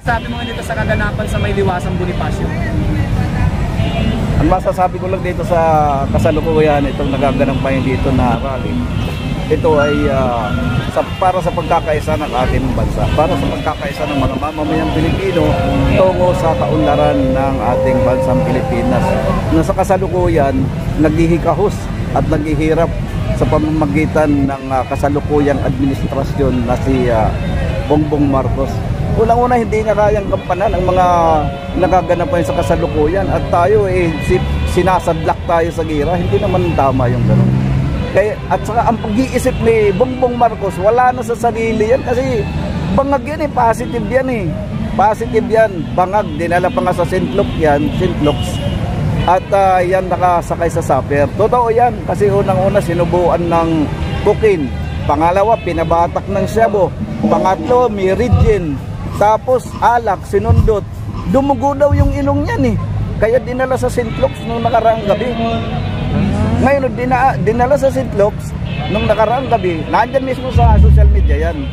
sabi mo dito sa kaganapan sa may Liwasang Bonifacio? Ang masasabi ko lang dito sa kasalukuyan itong nagaganang pa dito na rally, ito ay para sa pagkakaisa ng ating bansa, para sa pagkakaisa ng mga mamamayang Pilipino tungo sa kaunlaran ng ating bansang Pilipinas na sa kasalukuyan naghihikahos at naghihirap sa pamamagitan ng kasalukuyang administrasyon na si Bongbong Marcos. Unang-una, hindi niya kayang kampanan ang mga nagaganapan sa kasalukuyan at tayo sinasadlak tayo sa gira. Hindi naman tama yung gano'n. At saka ang pag-iisip ni Bongbong Marcos, wala na sa sarili yan kasi bangag yan positive yan Positive yan, bangag, dinala pa nga sa St. Luke's. At yan nakasakay sa sapper. Totoo yan kasi unang-una sinubuan ng cocaine. Pangalawa, pinabatak ng shabu. Pangatlo, miridin. Tapos alak, sinundot. Dumugo daw yung ilong niyan Kaya dinala sa St. Luke's nung nakaraang gabi. Ngayon, dinala sa St. Luke's nung nakaraang gabi. Nandyan mismo sa social media yan.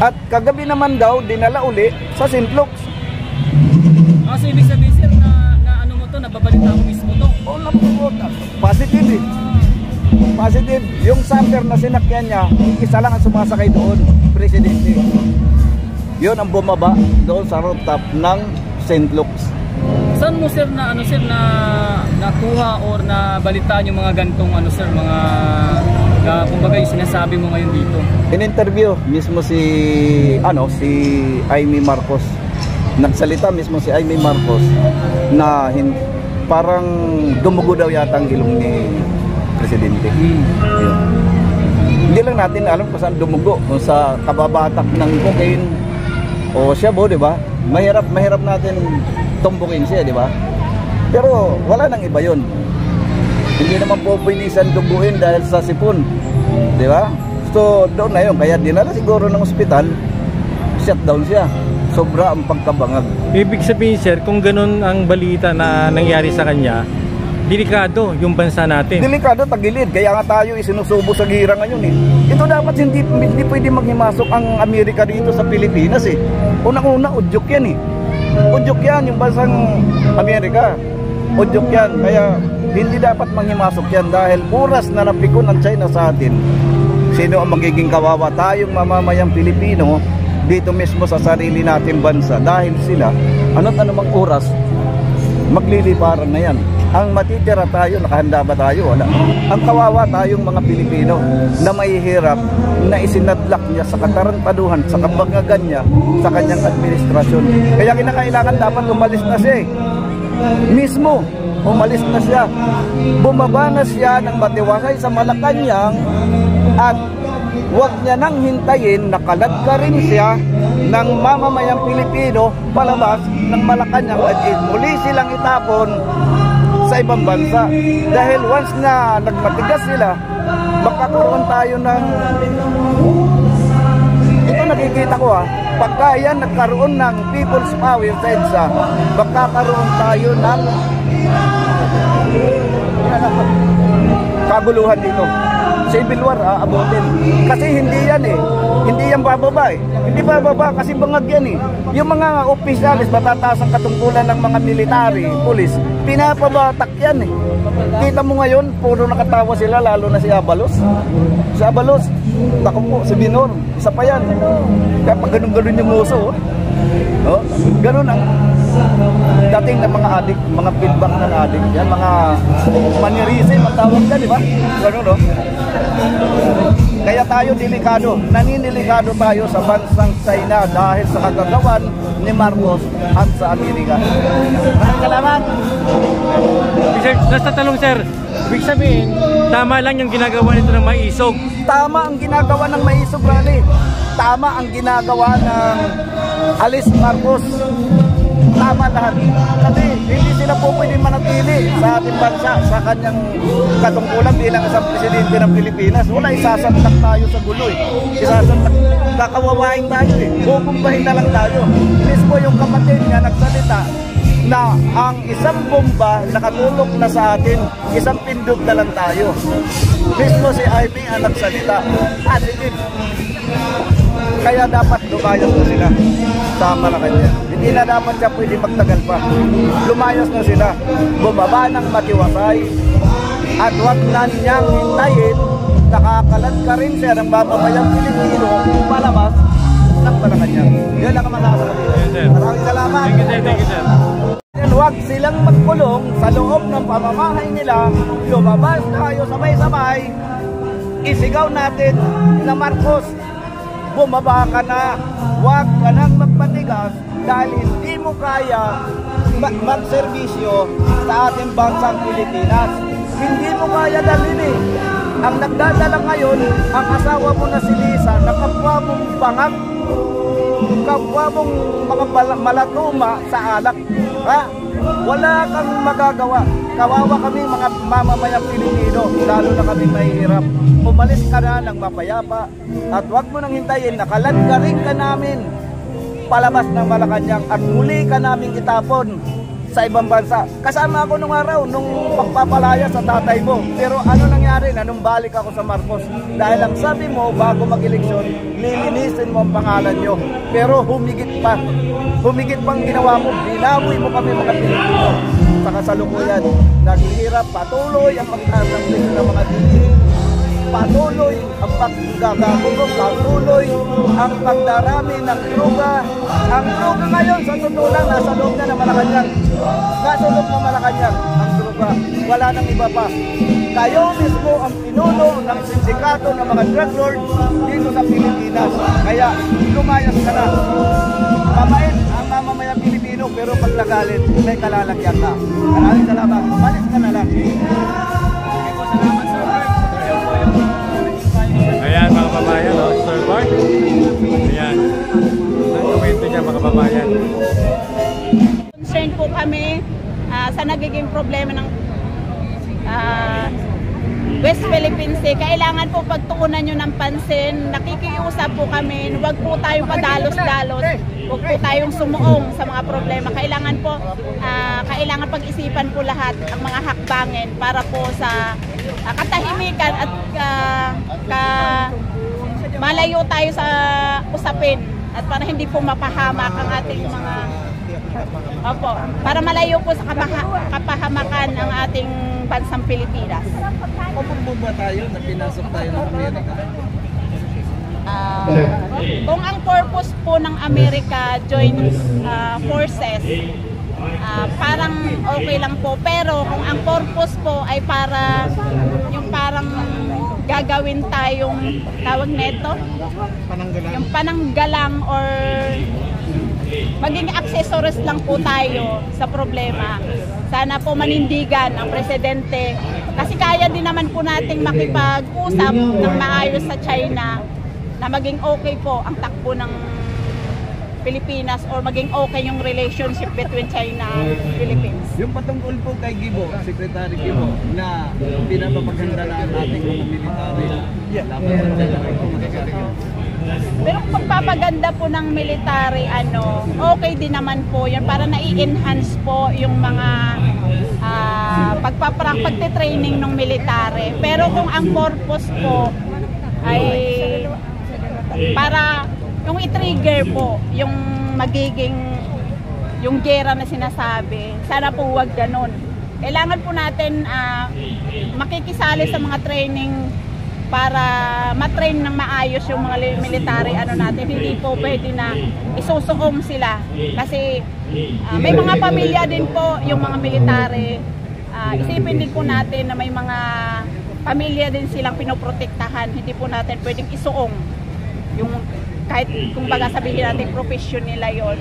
At kagabi naman daw, dinala uli sa St. Luke's. So ibig sabihin sir na ano mo to, nababalita mo mismo to? Oo, positive Positive. Yung sapper na sinakyan niya, isa lang ang sumasakay doon, presidente. Yun ang bumaba doon sa rooftop ng St. Luke's. Saan mo sir na nakuha or nabalitaan yung mga gantong mga kumbaga yung sinasabi mo ngayon dito? In-interview mismo si Amy Marcos. Nagsalita mismo si Amy Marcos na parang dumugo daw yata ang ilong ni presidente. Hindi lang natin alam kung saan dumugo, kung sa kababatak ng cocaine o shabu, di ba? Mahirap natin tumbukin siya, di ba? Pero wala nang iba yun. Hindi naman po pwedisan duguin dahil sa sipon, di ba? So doon na yun, kaya dinala siguro ng ospital, shutdown siya. Sobra ang pagkabangag. Ibig sabihin sir, kung ganun ang balita na nangyari sa kanya, delikado yung bansa natin. Delikado, tagilid. Kaya nga tayo isinusubo sa gira ngayon Ito dapat hindi pwede maghimasok ang Amerika dito sa Pilipinas Unang-una, udyok yan Udyok yan yung bansang Amerika. Udyok yan. Kaya hindi dapat manghimasok yan dahil oras na napikon ang China sa atin. Sino ang magiging kawawa? Tayong mamamayang Pilipino dito mismo sa sarili nating bansa dahil sila ano't anumang oras magliliparan na yan. Ang matitira tayo, nakahanda ba tayo? Wala. Ang kawawa tayong mga Pilipino na mahihirap na isinadlak niya sa katarantaduhan, sa kabangagan niya sa kanyang administrasyon. Kaya kinakailangan dapat umalis na siya mismo umalis na siya. Bumaba na siya ng matiwasay sa Malacanang at huwag niya nang hintayin, nakalad ka rin siya ng mamamayang Pilipino palabas ng Malacanang at muli silang itapon sa ibang bansa. Dahil once na nagmatigas sila, magkakaroon tayo ng ito nakikita ko pagka yan nagkaroon ng people's power sa EDSA, magkakaroon tayo ng kaguluhan dito. Civil war abutin. Kasi hindi yan hindi yan bababa Hindi bababa kasi bangag yan Yung mga opisyalis, matataas ang katungkulan ng mga military, pulis, pinapabatak yan Kita mo ngayon, puro nakatawa sila, lalo na si Abalos. Si Abalos, tako po, si Binor, isa pa yan. Kaya pag ganun-ganun yung muso, ganun ang dating ng mga adik, mga feedback ng adik. Yan, mga manirisim ang tawag yan, di ba? Ganun, Kaya tayo delikado, naninilikado tayo sa bansang China dahil sa kagagawan ni Marcos at sa Amerika. Maraming salamat! Sir, last na talong sir, ibig sabihin, tama lang yung ginagawa nito ng Maisog. Tama ang ginagawa ng Maisog, Rally. Tama ang ginagawa ng Alice Marcos. Tama lahat. Kasi hindi sila po pwede manatili sa ating bansa, sa kanyang katungkulan bilang isang presidente ng Pilipinas. Wala, isasantak tayo sa gulo Isasantak, kakawawain tayo Bubumbahin na lang tayo. Mismo yung kapatid niya nagsalita na ang isang bomba nakatulog na sa atin, isang pindot na lang tayo. Mismo si Amy ang nagsalita. Positive. Kaya dapat lumayas na sila sa Malacanang. Hindi na dapat siya pwede magtagal pa. Lumayas na sila, bumaba ng matiwasay, at wag na niyang hintayin, nakakalat ka rin siya ng mamamayang Pilipino palabas ng Malacanang. Yan ang masasabi. Maraming salamat. Thank you, sir. Huwag silang magkulong sa loob ng pamamahay nila. Lumabas tayo sabay-sabay. Isigaw natin na Marcos, bumaba ka na. Huwag ka nang magpatigas dahil hindi mo kaya magserbisyo sa ating bansang Pilipinas. Hindi mo kaya dalhin eh. Ang nagdadala ngayon, ang asawa mo na si Lisa, na kapwa mong bangag, kapwa mong mga malatuma sa alak. Ha? Wala kang magagawa. Kawawa kami mga mamamayang Pilipino, lalo na kami mahihirap. Umalis ka na ng mapayapa at huwag mo nang hintayin, nakaladgaring ka namin palabas ng Malacanang at muli ka namin itapon sa ibang bansa. Kasama ako nung araw, nung pagpapalaya sa tatay mo. Pero ano nangyari na nung balik ako sa Marcos? Dahil ang sabi mo, bago mag-eleksyon, lilinisin mo ang pangalan nyo. Pero humigit pa. Humigit pang ginawa mo. Binaboy mo kami mga Pilipino. Sa kasalukuyan, naghihirap, patuloy ang pagtaas ng mga dilihin. Patuloy ang paggagagugong, patuloy ang pagdarami ng droga. Ang droga ngayon, sa totoo lang, nasa loob na ng Malacanang. Nasa loob ng Malacanang ang droga. Wala nang iba pa. Kayo mismo ang pinuno ng sindikato ng mga drug lords dito sa Pilipinas. Kaya lumayas ka na. Mabait ang mamamayang Pilipino, pero pag nagalit, may kalalagyan ka. Maraming salamat. Umalis ka na lang. Ayan mga kababayan, Sir Bart. Ayan. Ang komento niya mga kababayan. Concerned po kami sa nagiging problema ng West Philippine Sea. Kailangan po pagtuunan nyo ng pansin. Nakikiusap po kami. Huwag po tayong padalos-dalos. Huwag po tayong sumuong sa mga problema. Kailangan po, kailangan pag-isipan po lahat ang mga hakbangin para po sa katahimikan at malayo tayo sa usapin at para hindi po mapahamak ang ating mga para malayo po sa kapahamakan ng ating bansang Pilipinas. Kung ba tayo na pinasok tayo ng Amerika? Kung ang purpose po ng Amerika joint forces, parang okay lang po, pero kung ang purpose po ay para yung parang gagawin tayong tawag neto, yung pananggalang or maging accessories lang po tayo sa problema. Sana po manindigan ang presidente kasi kaya din naman po nating makipag-usap ng maayos sa China na maging okay po ang takbo ng Pilipinas or maging okay yung relationship between China and Philippines. Yung patungkol po kay Gibo, Secretary Gibo, na pinapapaganda na nating mga military. Laban sa China, ito masasabi yun. Pero kung pagpapaganda po ng military, okay din naman po yun para na-i-enhance po yung mga pagtitraining ng military. Pero kung ang purpose po ay para yung i-trigger po yung magiging yung gera na sinasabi, sana po huwag ganun. Kailangan po natin makikisali sa mga training para matrain ng maayos yung mga military natin. Hindi po pwede na isusuong sila kasi may mga pamilya din po yung mga military. Isipin din po natin na may mga pamilya din silang pinoprotektahan. Hindi po natin pwedeng isuong yung kahit kung baga sabihin natin profession nila yon.